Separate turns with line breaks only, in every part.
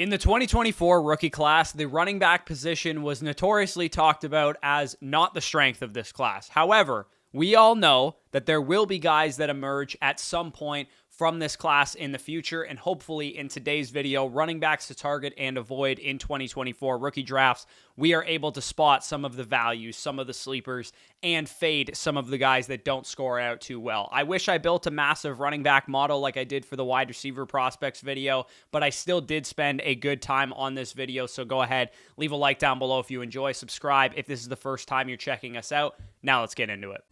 In the 2024 rookie class, the running back position was notoriously talked about as not the strength of this class. However, we all know that there will be guys that emerge at some point from this class in the future, and hopefully in today's video, running backs to target and avoid in 2024 rookie drafts, we are able to spot some of the values, some of the sleepers, and fade some of the guys that don't score out too well. I wish I built a massive running back model like I did for the wide receiver prospects video, but I still did spend a good time on this video, so go ahead, leave a like down below if you enjoy, subscribe if this is the first time you're checking us out. Now let's get into it.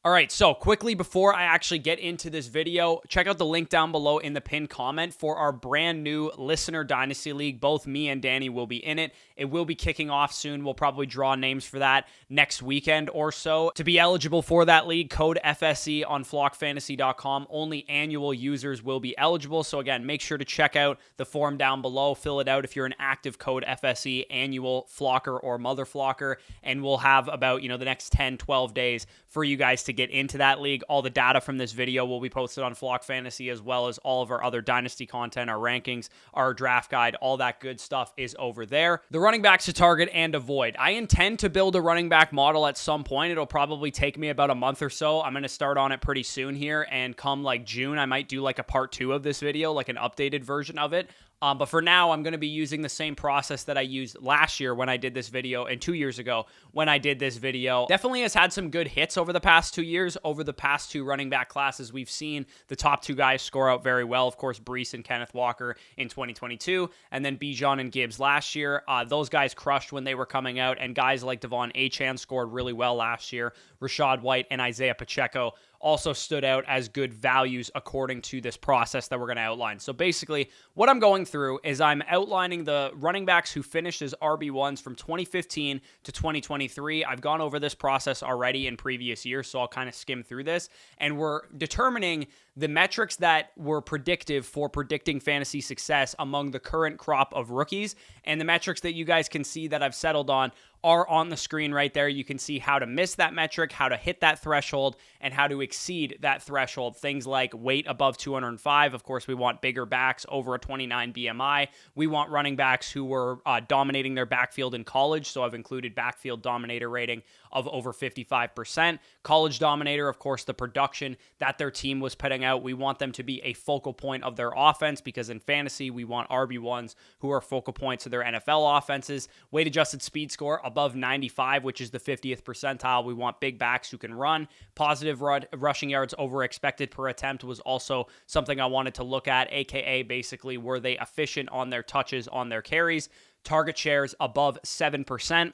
All right, so quickly before I actually get into this video, check out the link down below in the pinned comment for our brand new Listener Dynasty League. Both me and Danny will be in it. It will be kicking off soon. We'll probably draw names for that next weekend or so. To be eligible for that league, code FSE on flockfantasy.com. Only annual users will be eligible. So again, make sure to check out the form down below. Fill it out if you're an active code FSE annual flocker or mother flocker. And we'll have about, the next 10, 12 days for you guys to get into that league. All the data from this video will be posted on Flock Fantasy, as well as all of our other Dynasty content, our rankings, our draft guide, all that good stuff is over there. The running backs to target and avoid. I intend to build a running back model at some point. It'll probably take me about a month or so. I'm going to start on it pretty soon here, and come like June, I might do like a part 2 of this video, like an updated version of it. But for now, I'm going to be using the same process that I used last year when I did this video, and 2 years ago when I did this video. Definitely has had some good hits over the past 2 years. Over the past 2 running back classes, we've seen the top 2 guys score out very well. Of course, Breece and Kenneth Walker in 2022, and then Bijan and Gibbs last year. Those guys crushed when they were coming out, and guys like Devon Achane scored really well last year. Rashad White and Isaiah Pacheco also stood out as good values according to this process that we're going to outline. So basically, what I'm going through is I'm outlining the running backs who finished as RB1s from 2015 to 2023. I've gone over this process already in previous years, so I'll kind of skim through this. And we're determining the metrics that were predictive for predicting fantasy success among the current crop of rookies. And the metrics that you guys can see that I've settled on are on the screen right there. You can see how to miss that metric, how to hit that threshold, and how to exceed that threshold. Things like weight above 205. Of course, we want bigger backs over a 29 BMI. We want running backs who were dominating their backfield in college. So I've included backfield dominator rating of over 55%. College dominator, of course, the production that their team was putting out. We want them to be a focal point of their offense, because in fantasy, we want RB1s who are focal points of their NFL offenses. Weight adjusted speed score above 95, which is the 50th percentile. We want big backs who can run. Positive rushing yards over expected per attempt was also something I wanted to look at, aka basically, were they efficient on their touches, on their carries? Target shares above 7%.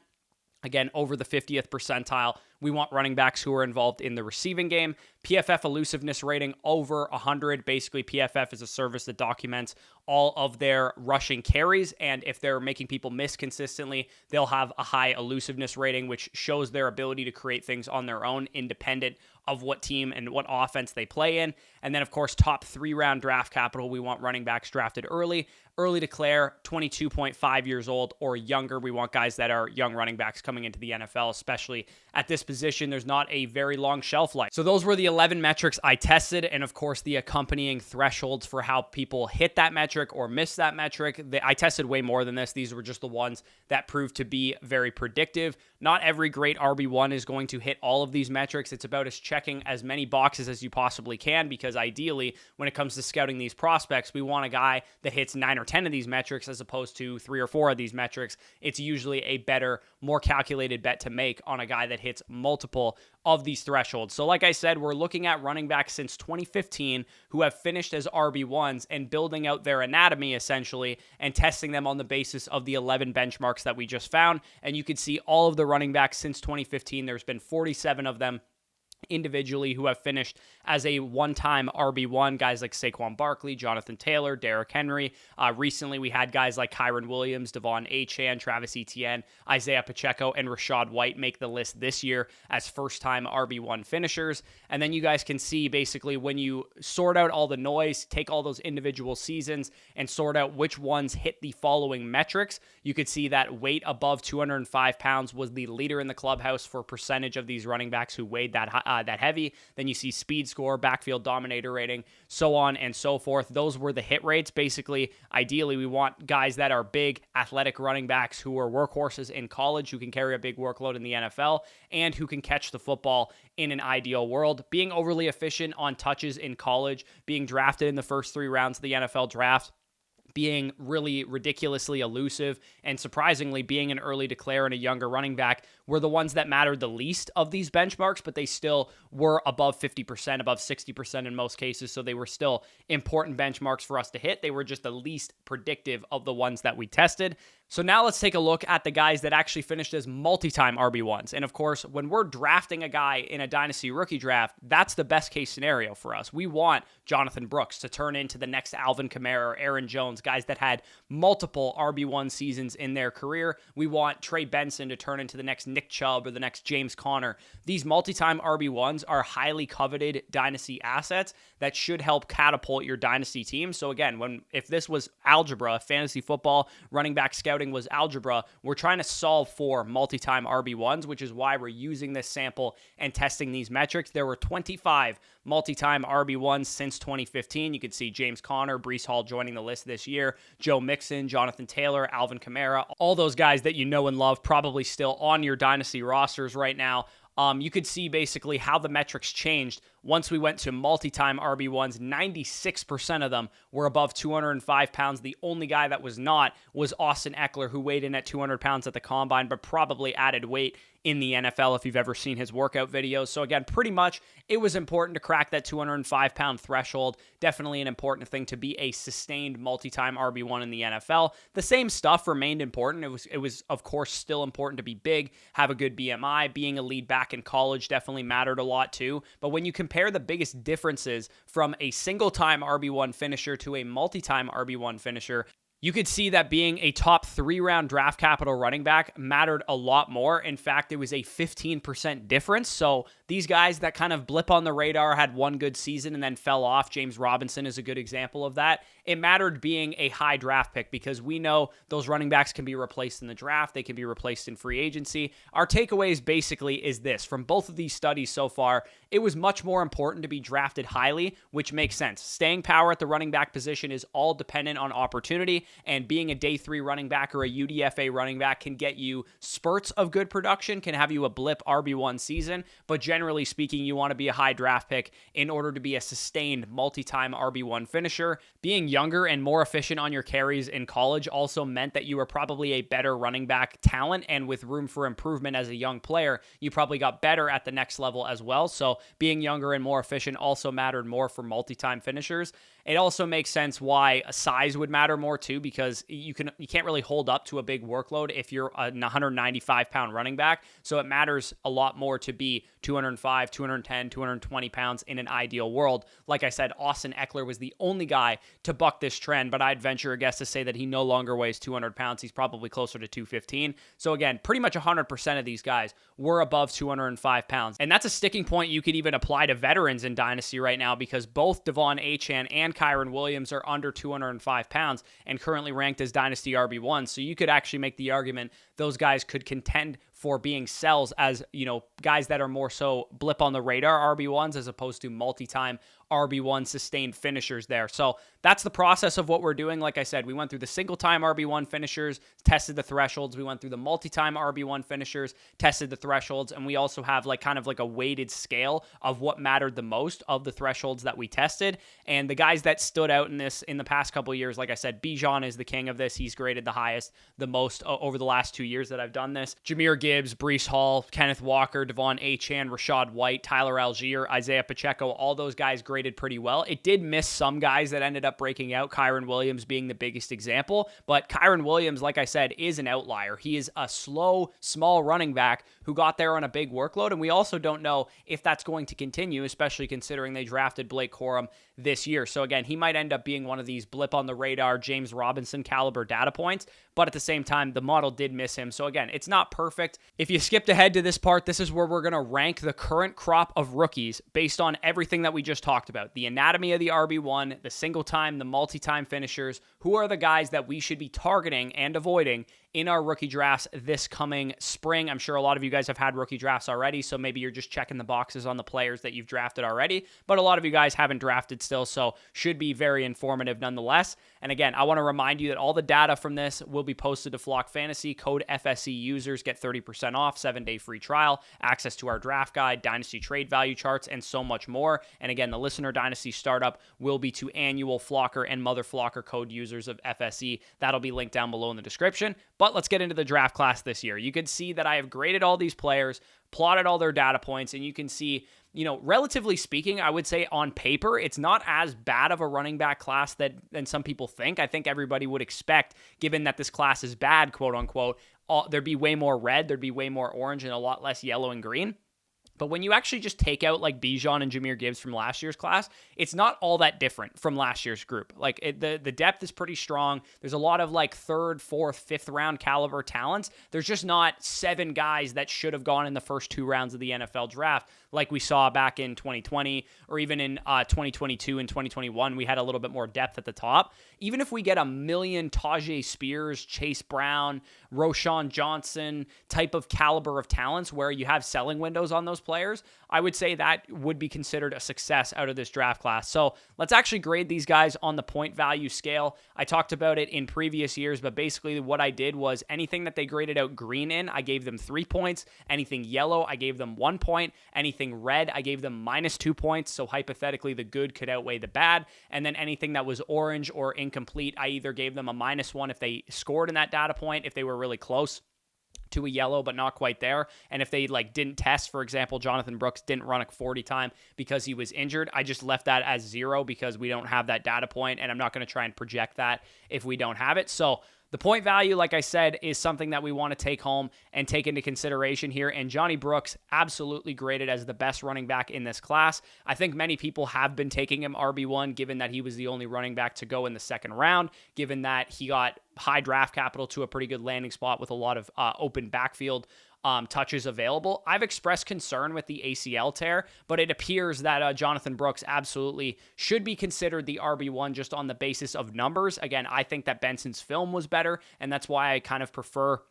Again, over the 50th percentile. We want running backs who are involved in the receiving game. PFF elusiveness rating over 100. Basically, PFF is a service that documents all of their rushing carries, and if they're making people miss consistently, they'll have a high elusiveness rating, which shows their ability to create things on their own, independent of what team and what offense they play in. And then, of course, top 3-round draft capital. We want running backs drafted early declare, 22.5 years old or younger. We want guys that are young running backs coming into the NFL, especially at this position. There's not a very long shelf life. So those were the 11 metrics I tested, and of course the accompanying thresholds for how people hit that metric or miss that metric. I tested way more than this. These were just the ones that proved to be very predictive. Not every great RB1 is going to hit all of these metrics. It's about checking as many boxes as you possibly can, because ideally, when it comes to scouting these prospects, we want a guy that hits 9 or 10 of these metrics as opposed to 3 or 4 of these metrics. It's usually a better, more calculated bet to make on a guy that hits multiple of these thresholds. So like I said, we're looking at running backs since 2015 who have finished as RB1s and building out their anatomy essentially and testing them on the basis of the 11 benchmarks that we just found. And you can see all of the running backs since 2015. There's been 47 of them. individually who have finished as a one-time RB1, guys like Saquon Barkley, Jonathan Taylor, Derrick Henry. Recently, we had guys like Kyron Williams, Devon Achane, Travis Etienne, Isaiah Pacheco, and Rachaad White make the list this year as first-time RB1 finishers. And then you guys can see basically when you sort out all the noise, take all those individual seasons, and sort out which ones hit the following metrics, you could see that weight above 205 pounds was the leader in the clubhouse for percentage of these running backs who weighed that heavy. Then you see speed score, backfield dominator rating, so on and so forth. Those were the hit rates. Basically, ideally, we want guys that are big, athletic running backs who are workhorses in college, who can carry a big workload in the NFL, and who can catch the football in an ideal world. Being overly efficient on touches in college, being drafted in the first 3 rounds of the NFL draft, being really ridiculously elusive, and surprisingly being an early declare and a younger running back were the ones that mattered the least of these benchmarks, but they still were above 50%, above 60% in most cases, so they were still important benchmarks for us to hit. They were just the least predictive of the ones that we tested. So now let's take a look at the guys that actually finished as multi-time RB1s. And of course, when we're drafting a guy in a Dynasty rookie draft, that's the best case scenario for us. We want Jonathan Brooks to turn into the next Alvin Kamara or Aaron Jones, guys that had multiple RB1 seasons in their career. We want Trey Benson to turn into the next Nick Chubb or the next James Conner. These multi-time RB1s are highly coveted Dynasty assets that should help catapult your Dynasty team. So again, if this was algebra, fantasy football, running back scouting was algebra, we're trying to solve for multi-time RB1s, which is why we're using this sample and testing these metrics. There were 25 multi-time RB1s since 2015. You could see James Conner, Breece Hall joining the list this year, Joe Mixon, Jonathan Taylor, Alvin Kamara, all those guys that you know and love, probably still on your Dynasty rosters right now. You could see basically how the metrics changed once we went to multi-time RB1s. 96% of them were above 205 pounds. The only guy that was not was Austin Eckler, who weighed in at 200 pounds at the combine, but probably added weight in the NFL if you've ever seen his workout videos. So again, pretty much it was important to crack that 205-pound threshold. Definitely an important thing to be a sustained multi-time RB1 in the NFL. The same stuff remained important. It was of course still important to be big, have a good BMI. Being a lead back in college definitely mattered a lot too. But when you compare the biggest differences from a single-time RB1 finisher to a multi-time RB1 finisher, you could see that being a top 3-round draft capital running back mattered a lot more. In fact, it was a 15% difference. So these guys that kind of blip on the radar had one good season and then fell off. James Robinson is a good example of that. It mattered being a high draft pick because we know those running backs can be replaced in the draft. They can be replaced in free agency. Our takeaways basically is this. From both of these studies so far, it was much more important to be drafted highly, which makes sense. Staying power at the running back position is all dependent on opportunity, and being a day 3 running back or a UDFA running back can get you spurts of good production, can have you a blip RB1 season, but generally speaking, you want to be a high draft pick in order to be a sustained multi-time RB1 finisher. Being younger and more efficient on your carries in college also meant that you were probably a better running back talent, and with room for improvement as a young player, you probably got better at the next level as well. So being younger and more efficient also mattered more for multi-time finishers. It also makes sense why a size would matter more too, because you can't really hold up to a big workload if you're a 195-pound running back. So it matters a lot more to be 205, 210, 220 pounds in an ideal world. Like I said, Austin Eckler was the only guy to buck this trend, but I'd venture a guess to say that he no longer weighs 200 pounds. He's probably closer to 215. So again, pretty much 100% of these guys were above 205 pounds. And that's a sticking point you could even apply to veterans in Dynasty right now, because both Devon Achane and Kyron Williams are under 205 pounds and currently ranked as Dynasty RB1. So you could actually make the argument those guys could contend for being sells as, guys that are more so blip on the radar RB1s as opposed to multi-time RB1 sustained finishers there. So that's the process of what we're doing. Like I said, we went through the single-time RB1 finishers, tested the thresholds. We went through the multi-time RB1 finishers, tested the thresholds, and we also have kind of a weighted scale of what mattered the most of the thresholds that we tested. And the guys that stood out in the past couple of years, like I said, Bijan is the king of this. He's graded the highest, the most over the last 2 years that I've done this. Jahmyr Gibbs, Breece Hall, Kenneth Walker, Devon Achane, Rachaad White, Tyler Algier, Isaiah Pacheco, all those guys graded pretty well. It did miss some guys that ended up breaking out, Kyron Williams being the biggest example, but Kyron Williams, like I said, is an outlier. He is a slow, small running back who got there on a big workload, and we also don't know if that's going to continue, especially considering they drafted Blake Corum this year. So again, he might end up being one of these blip on the radar, James Robinson caliber data points, but at the same time, the model did miss him. So again, it's not perfect. If you skipped ahead to this part, this is where we're going to rank the current crop of rookies based on everything that we just talked about. The anatomy of the RB1, the single time, the multi-time finishers. Who are the guys that we should be targeting and avoiding in our rookie drafts this coming spring? I'm sure a lot of you guys have had rookie drafts already, so maybe you're just checking the boxes on the players that you've drafted already, but a lot of you guys haven't drafted still, so should be very informative nonetheless. And again, I want to remind you that all the data from this will be posted to Flock Fantasy. Code FSE users get 30% off, 7-day free trial, access to our draft guide, Dynasty trade value charts, and so much more. And again, the Listener Dynasty startup will be to annual Flocker and Mother Flocker code users of FSE. That'll be linked down below in the description. But let's get into the draft class this year. You can see that I have graded all these players, plotted all their data points, and you can see, relatively speaking, I would say on paper, it's not as bad of a running back class than some people think. I think everybody would expect, given that this class is bad, quote unquote, there'd be way more red, there'd be way more orange, and a lot less yellow and green. But when you actually just take out like Bijan and Jahmyr Gibbs from last year's class, it's not all that different from last year's group. Like the depth is pretty strong. There's a lot of like 3rd, 4th, 5th round caliber talents. There's just not 7 guys that should have gone in the first 2 rounds of the NFL draft like we saw back in 2020 or even in 2022 and 2021. We had a little bit more depth at the top. Even if we get a million Tajay Spears, Chase Brown, Roshan Johnson type of caliber of talents where you have selling windows on those players, I would say that would be considered a success out of this draft class. So let's actually grade these guys on the point value scale. I talked about it in previous years, but basically what I did was anything that they graded out green in, I gave them 3 points. Anything yellow, I gave them 1 point. Anything red, I gave them -2 points. So hypothetically, the good could outweigh the bad. And then anything that was orange or incomplete, I either gave them a -1 if they scored in that data point, if they were really close to a yellow, but not quite there. And if they didn't test, for example, Jonathan Brooks didn't run a 40 time because he was injured, I just left that as 0 because we don't have that data point, and I'm not going to try and project that if we don't have it. So the point value, like I said, is something that we want to take home and take into consideration here. And Johnny Brooks absolutely graded as the best running back in this class. I think many people have been taking him RB1, given that he was the only running back to go in the 2nd round, given that he got high draft capital to a pretty good landing spot with a lot of open backfield touches available. I've expressed concern with the ACL tear, but it appears that Jonathan Brooks absolutely should be considered the RB1 just on the basis of numbers. Again, I think that Benson's film was better, and that's why I kind of prefer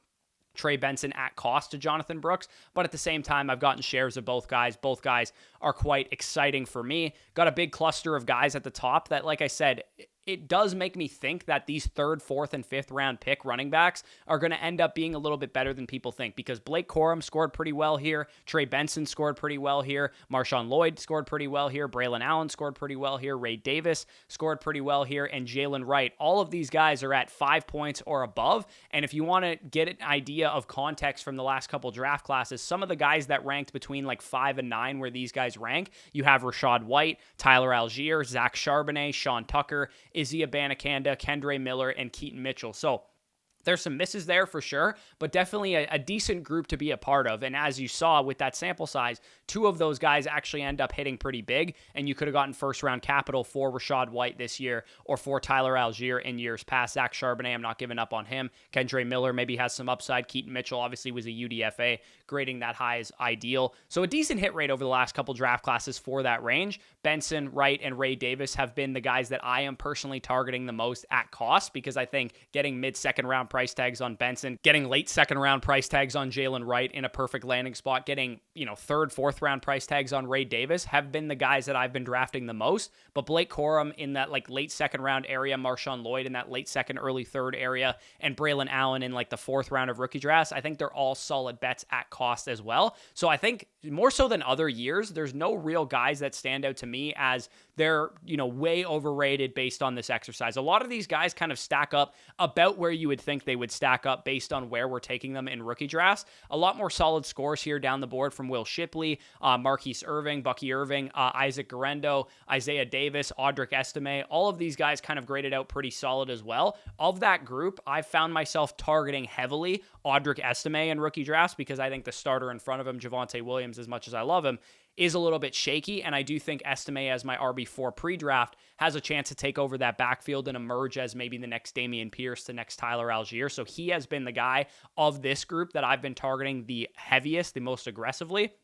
Trey Benson at cost to Jonathan Brooks. But at the same time, I've gotten shares of both guys. Both guys are quite exciting for me. Got a big cluster of guys at the top that, like I said, it does make me think that these 3rd, 4th, and 5th round pick running backs are going to end up being a little bit better than people think, because Blake Corum scored pretty well here. Trey Benson scored pretty well here. Marshawn Lloyd scored pretty well here. Braylon Allen scored pretty well here. Ray Davis scored pretty well here. And Jalen Wright. All of these guys are at 5 points or above. And if you want to get an idea of context from the last couple draft classes, some of the guys that ranked between 5 and 9 where these guys rank, you have Rachaad White, Tyler Algier, Zach Charbonnet, Sean Tucker, Izzy Abanikanda, Kendre Miller, and Keaton Mitchell. So there's some misses there for sure, but definitely a decent group to be a part of. And as you saw with that sample size, 2 of those guys actually end up hitting pretty big, and you could have gotten 1st round capital for Rachaad White this year or for Tyler Algier in years past. Zach Charbonnet, I'm not giving up on him. Kendre Miller maybe has some upside. Keaton Mitchell obviously was a UDFA. Grading that high is ideal. So a decent hit rate over the last couple draft classes for that range. Benson, Wright, and Ray Davis have been the guys that I am personally targeting the most at cost, because I think getting mid-2nd round price tags on Benson, getting late 2nd round price tags on Jalen Wright in a perfect landing spot, getting 3rd, 4th round price tags on Ray Davis have been the guys that I've been drafting the most. But Blake Corum in that late 2nd round area, Marshawn Lloyd in that late 2nd, early 3rd area, and Braylon Allen in the 4th round of rookie drafts, I think they're all solid bets at cost as well. So I think more so than other years, there's no real guys that stand out to me as they're, way overrated based on this exercise. A lot of these guys kind of stack up about where you would think they would stack up based on where we're taking them in rookie drafts. A lot more solid scores here down the board from Will Shipley, Marquise Irving, Bucky Irving, Isaac Guerrero, Isaiah Davis, Audric Estime. All of these guys kind of graded out pretty solid as well. Of that group, I found myself targeting heavily Audric Estime in rookie drafts because I think the starter in front of him, Javonte Williams, as much as I love him, is a little bit shaky, and I do think Estime as my RB4 pre-draft has a chance to take over that backfield and emerge as maybe the next Dameon Pierce, the next Tyler Algier. So he has been the guy of this group that I've been targeting the heaviest, the most aggressively.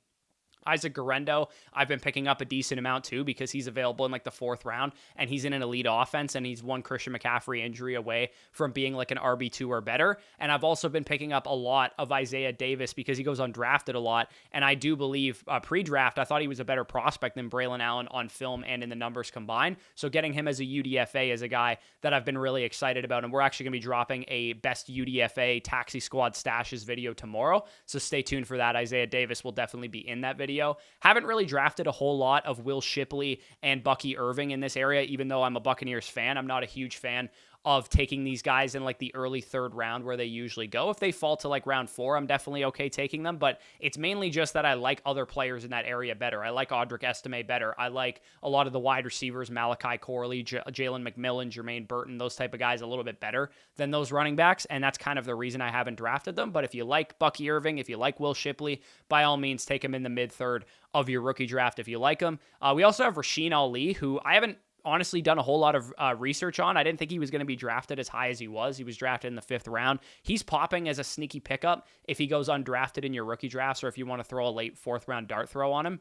Isaac Guerrero, I've been picking up a decent amount too because he's available in like the 4th round and he's in an elite offense and he's one Christian McCaffrey injury away from being like an RB2 or better. And I've also been picking up a lot of Isaiah Davis because he goes undrafted a lot. And I do believe pre-draft, I thought he was a better prospect than Braylon Allen on film and in the numbers combined. So getting him as a UDFA is a guy that I've been really excited about. And we're actually going to be dropping a best UDFA taxi squad stashes video tomorrow. So stay tuned for that. Isaiah Davis will definitely be in that video. Haven't really drafted a whole lot of Will Shipley and Bucky Irving in this area, even though I'm a Buccaneers fan. I'm not a huge fan of taking these guys in like the early 3rd round where they usually go. If they fall to like round 4, I'm definitely okay taking them, but it's mainly just that I like other players in that area better. I like Audric Estime better. I like a lot of the wide receivers, Malachi Corley, Jalen McMillan, Jermaine Burton, those type of guys a little bit better than those running backs, and that's kind of the reason I haven't drafted them. But if you like Bucky Irving, if you like Will Shipley, by all means, take him in the mid-3rd of your rookie draft if you like him. We also have Rasheen Ali, who I haven't honestly done a whole lot of research on. I didn't think he was going to be drafted as high as he was. He was drafted in the 5th round. He's popping as a sneaky pickup if he goes undrafted in your rookie drafts or if you want to throw a late 4th round dart throw on him,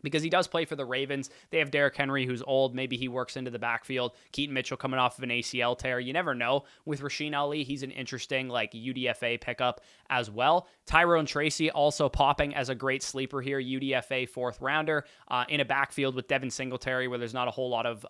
because he does play for the Ravens. They have Derrick Henry, who's old. Maybe he works into the backfield. Keaton Mitchell coming off of an ACL tear. You never know. With Rasheen Ali, he's an interesting like UDFA pickup as well. Tyrone Tracy also popping as a great sleeper here, UDFA 4th rounder in a backfield with Devin Singletary where there's not a whole lot of,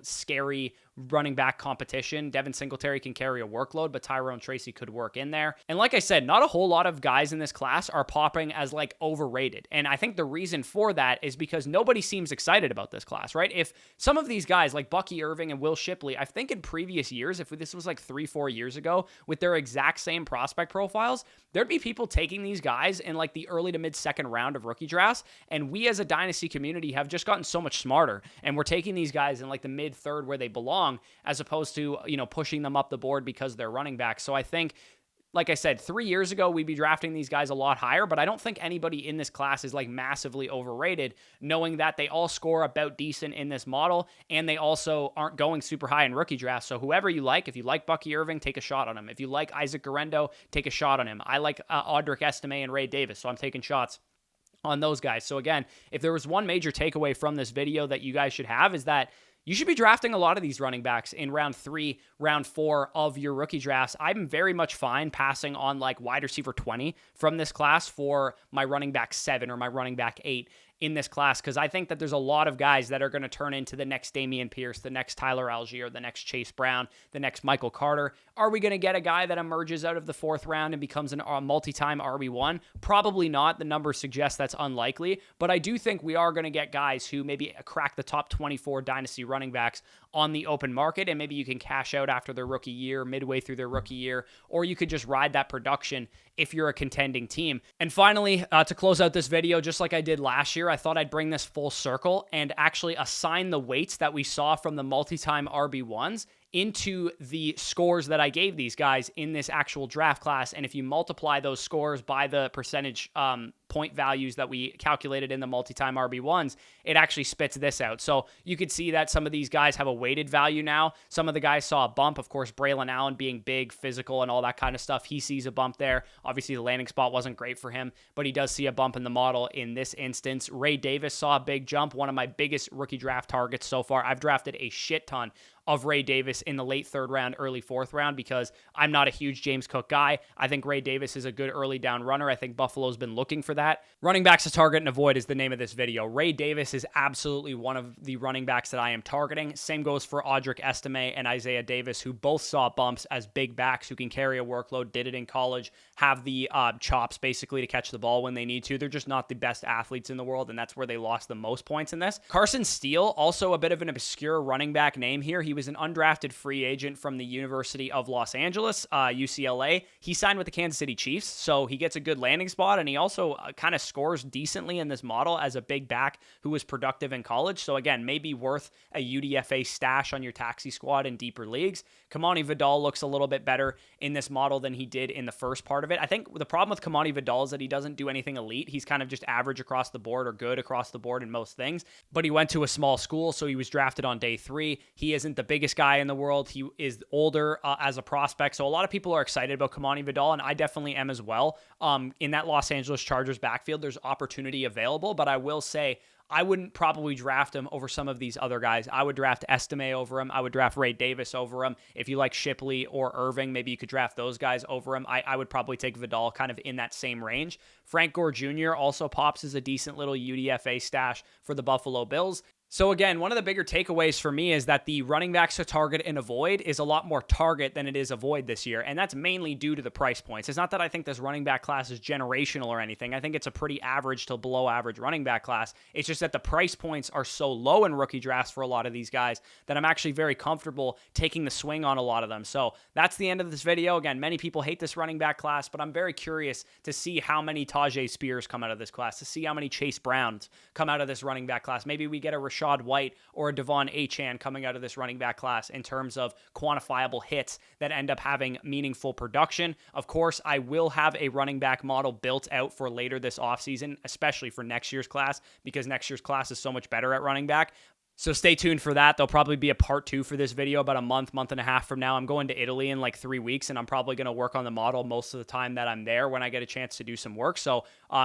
scary running back competition. Devin Singletary can carry a workload, but Tyrone Tracy could work in there. And like I said, not a whole lot of guys in this class are popping as like overrated. And I think the reason for that is because nobody seems excited about this class, right? If some of these guys like Bucky Irving and Will Shipley, I think in previous years, if this was like 3-4 years ago with their exact same prospect profiles, there'd be people taking these guys in like the early to mid 2nd round of rookie drafts. And we as a Dynasty community have just gotten so much smarter. And we're taking these guys in like the mid-3rd where they belong, as opposed to, pushing them up the board because they're running backs. So I think, like I said, 3 years ago, we'd be drafting these guys a lot higher, but I don't think anybody in this class is like massively overrated, knowing that they all score about decent in this model, and they also aren't going super high in rookie drafts. So whoever you like, if you like Bucky Irving, take a shot on him. If you like Isaac Guerrero, take a shot on him. I like Audric Estime and Ray Davis, so I'm taking shots on those guys. So again, if there was one major takeaway from this video that you guys should have is that you should be drafting a lot of these running backs in round 3, round 4 of your rookie drafts. I'm very much fine passing on like wide receiver 20 from this class for my running back 7 or my running back 8 in this class, because I think that there's a lot of guys that are going to turn into the next Dameon Pierce, the next Tyler Algier, the next Chase Brown, the next Michael Carter. Are we going to get a guy that emerges out of the 4th round and becomes a multi-time RB1? Probably not. The numbers suggest that's unlikely, but I do think we are going to get guys who maybe crack the top 24 Dynasty running backs on the open market, and maybe you can cash out after their rookie year, midway through their rookie year, or you could just ride that production if you're a contending team. And finally, to close out this video, just like I did last year, I thought I'd bring this full circle and actually assign the weights that we saw from the multi-time RB1s into the scores that I gave these guys in this actual draft class. And if you multiply those scores by the percentage point values that we calculated in the multi-time RB1s, it actually spits this out. So you could see that some of these guys have a weighted value now. Some of the guys saw a bump. Of course, Braylon Allen being big, physical, and all that kind of stuff, he sees a bump there. Obviously, the landing spot wasn't great for him, but he does see a bump in the model in this instance. Ray Davis saw a big jump, one of my biggest rookie draft targets so far. I've drafted a shit ton of Ray Davis in the late 3rd round, early 4th round, because I'm not a huge James Cook guy. I think Ray Davis is a good early down runner. I think Buffalo's been looking for that. Running backs to target and avoid is the name of this video. Ray Davis is absolutely one of the running backs that I am targeting. Same goes for Audric Estime and Isaiah Davis, who both saw bumps as big backs who can carry a workload, did it in college, have the chops basically to catch the ball when they need to. They're just not the best athletes in the world, and that's where they lost the most points in this. Carson Steele, also a bit of an obscure running back name here. He was an undrafted free agent from the University of Los Angeles, UCLA. He signed with the Kansas City Chiefs, so he gets a good landing spot, and he also kind of scores decently in this model as a big back who was productive in college. So again, maybe worth a UDFA stash on your taxi squad in deeper leagues. Kamani Vidal looks a little bit better in this model than he did in the first part of it. I think the problem with Kamani Vidal is that he doesn't do anything elite. He's kind of just average across the board or good across the board in most things, but he went to a small school, so he was drafted on day 3. He isn't the biggest guy in the world. He is older as a prospect, so a lot of people are excited about Kamani Vidal, and I definitely am as well. In that Los Angeles Chargers backfield, there's opportunity available, but I will say I wouldn't probably draft him over some of these other guys. I would draft Estime over him. I would draft Ray Davis over him. If you like Shipley or Irving, maybe you could draft those guys over him. I would probably take Vidal kind of in that same range. Frank Gore Jr. also pops as a decent little UDFA stash for the Buffalo Bills. So again, one of the bigger takeaways for me is that the running backs to target and avoid is a lot more target than it is avoid this year, and that's mainly due to the price points. It's not that I think this running back class is generational or anything. I think it's a pretty average to below average running back class. It's just that the price points are so low in rookie drafts for a lot of these guys that I'm actually very comfortable taking the swing on a lot of them. So that's the end of this video. Again, many people hate this running back class, but I'm very curious to see how many Tajay Spears come out of this class, to see how many Chase Browns come out of this running back class. Maybe we get a Rashad White or a Devon Achane coming out of this running back class in terms of quantifiable hits that end up having meaningful production. Of course, I will have a running back model built out for later this offseason, especially for next year's class, because next year's class is so much better at running back. So stay tuned for that. There'll probably be a part 2 for this video about a month and a half from now. I'm going to Italy in like 3 weeks, and I'm probably going to work on the model most of the time that I'm there when I get a chance to do some work. So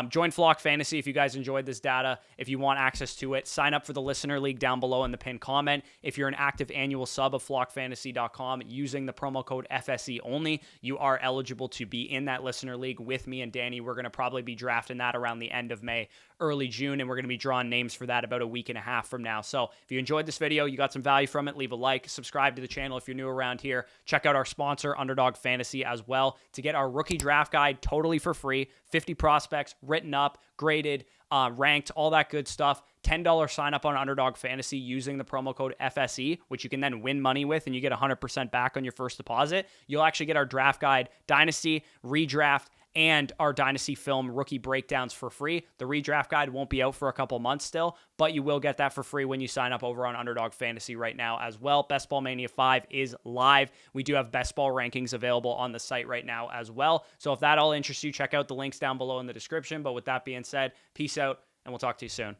join Flock Fantasy if you guys enjoyed this data. If you want access to it, sign up for the Listener League down below in the pinned comment. If you're an active annual sub of flockfantasy.com using the promo code FSE only, you are eligible to be in that Listener League with me and Danny. We're going to probably be drafting that around the end of May, early June, and we're going to be drawing names for that about a week and a half from now. So if you enjoyed this video, you got some value from it, leave a like, subscribe to the channel if you're new around here. Check out our sponsor, Underdog Fantasy, as well to get our rookie draft guide totally for free. 50 prospects written up, graded, ranked, all that good stuff. $10 sign up on Underdog Fantasy using the promo code FSE, which you can then win money with, and you get 100% back on your first deposit. You'll actually get our draft guide, Dynasty, Redraft, and our Dynasty Film rookie breakdowns for free. The redraft guide won't be out for a couple months still, but you will get that for free when you sign up over on Underdog Fantasy right now as well. Best Ball Mania 5 is live. We do have best ball rankings available on the site right now as well. So if that all interests you, check out the links down below in the description. But with that being said, peace out, and we'll talk to you soon.